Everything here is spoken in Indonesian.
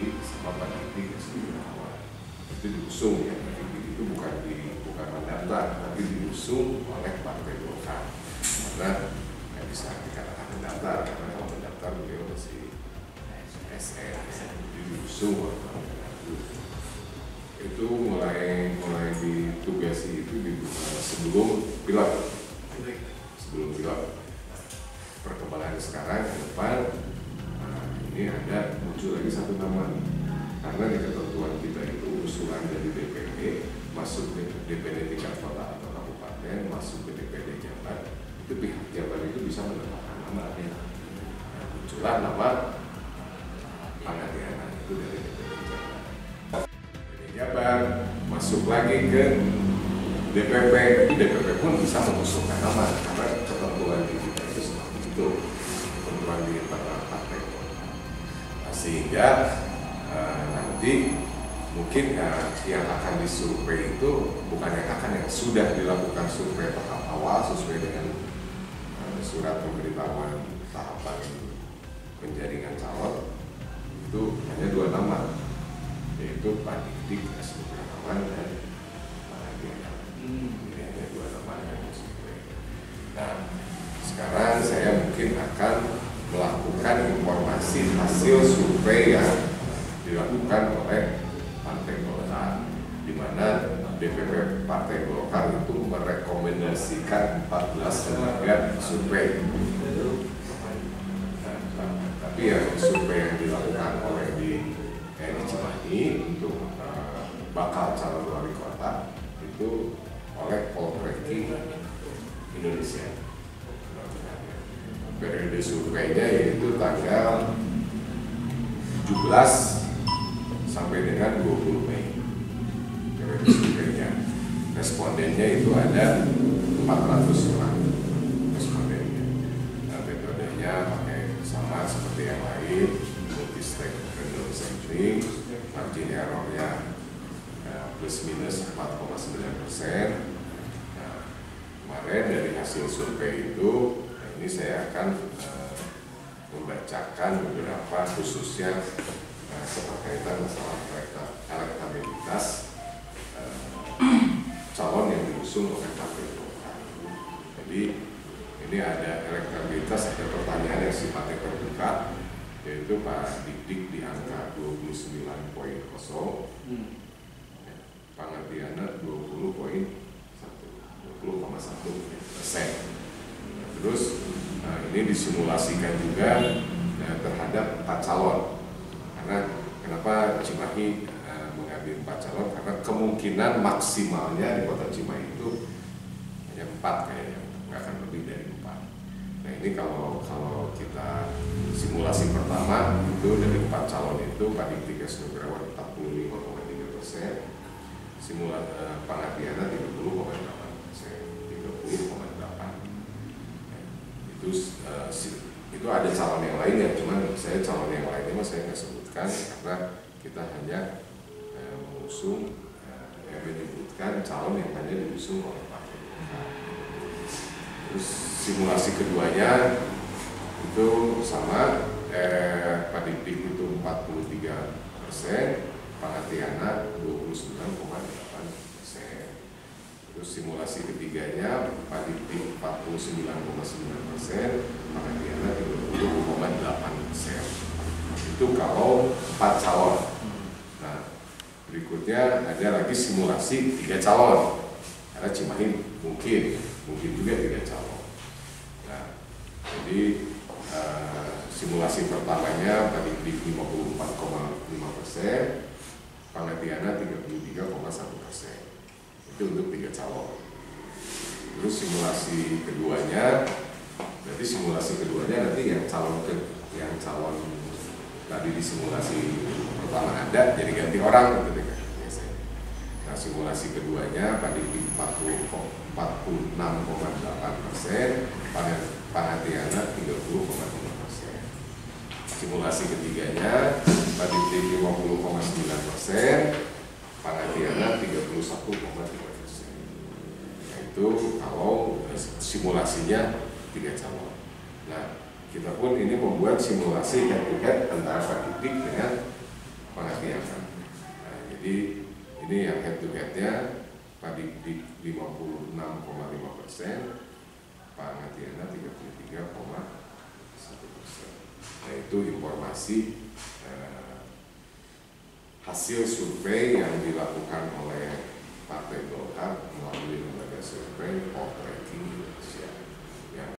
Adi sama Pak Didi Gunawan. Itu diusung ya, itu bukan mendaftar, tapi diusung oleh Partai Golkar. Karena nggak bisa dikatakan mendaftar, karena kalau mendaftar beliau masih SN, diusung oleh itu mulai ditugasi itu sebelum pilot. Perkembangan sekarang ke depan ini ada muncul lagi satu nama, karena di ketentuan kita itu usulan dari DPD masuk ke DPD tingkat kota atau kabupaten, masuk ke DPD Jabar, itu pihak Jabar itu bisa menetapkan nama. Muncullah nama Pangatiana itu dari DPD Jabar. DPD Jabar masuk lagi ke DPP, itu DPP pun bisa mengusulkan nama, karena ketentuan di kita itu seperti itu, ketentuan di internal partai. Sehingga nanti mungkin yang akan disurvei itu bukan yang sudah dilakukan survei tahap awal sesuai dengan surat pemberitahuan tahapan penjaringan calon, itu hanya 2 nama, yaitu Pak Dik S. Gunawan dan Pak Adiana. Ini hanya 2 nama yang disurvei. Nah, sekarang saya mungkin akan melakukan informasi hasil survei yang dilakukan oleh Partai Golkar, di mana DPP Partai Golkar itu merekomendasikan 14 lembaga survei. Tapi yang survei yang dilakukan oleh di Cimahi untuk bakal calon wali kota itu oleh Poltreking Indonesia. Periode surveinya yaitu tanggal 17 sampai dengan 20 Mei. Periode surveinya. Respondennya itu ada 400 orang respondennya. Nah, metodenya pakai sama seperti yang lain, multi-step random sampling, margin errornya plus minus 4,9%. Nah, kemarin dari hasil survei itu, ini saya akan membacakan beberapa khususnya seberkaitan masalah elektabilitas calon yang diusung oleh Partai Golkar. Jadi ini ada elektabilitas, ada pertanyaan yang sifatnya terbuka, yaitu Pak Dik di angka 29,0, Pangatiana 20,1%. Terus ini disimulasikan juga terhadap 4 calon. Karena kenapa Cimahi mengambil 4 calon? Karena kemungkinan maksimalnya di kota Cimahi itu hanya 4 kayaknya, nggak akan lebih dari 4. Nah ini kalau kita simulasi pertama itu dari 4 calon itu Pak Dik S. Gunawan 45,3%, Pangatiana 30,8%, 30,8%. Itu ada calon yang lain ya, cuman saya calon yang lainnya saya nggak sebutkan karena kita hanya mengusung menyebutkan calon yang hanya diusung oleh Partai Golkar. Terus simulasi keduanya itu sama, Pak Dik itu 43%, Pangatiana 29,8%. Terus simulasi ketiganya Pak Dik 49,9%, Pangatiana 30,8%. Itu kalau 4 calon. Nah, berikutnya ada lagi simulasi 3 calon. Karena Cimahi mungkin juga 3 calon. Nah, jadi simulasi pertamanya Pak Dik 54,5%, Pangatiana 33,1%. Itu untuk 3 calon. Terus simulasi keduanya, berarti simulasi keduanya nanti yang calon tadi di simulasi pertama ada, jadi ganti orang gitu kan biasanya. Nah simulasi keduanya Pak Dik 46,8%, Pangatiana 30,5%. Simulasi ketiganya Pak Dik 50,9%, Pangatiana 31,3%. Nah itu kalau simulasinya 3 calon. Nah kita pun ini membuat simulasi head to head antara Pak Dik dengan penghadiahkan. Nah, jadi ini yang head to headnya Pak Dik 56,5%, Pak Ngatiana 33,1%. Nah, itu informasi hasil survei yang dilakukan oleh Partai Golkar melalui lembaga survei Poltreking Indonesia.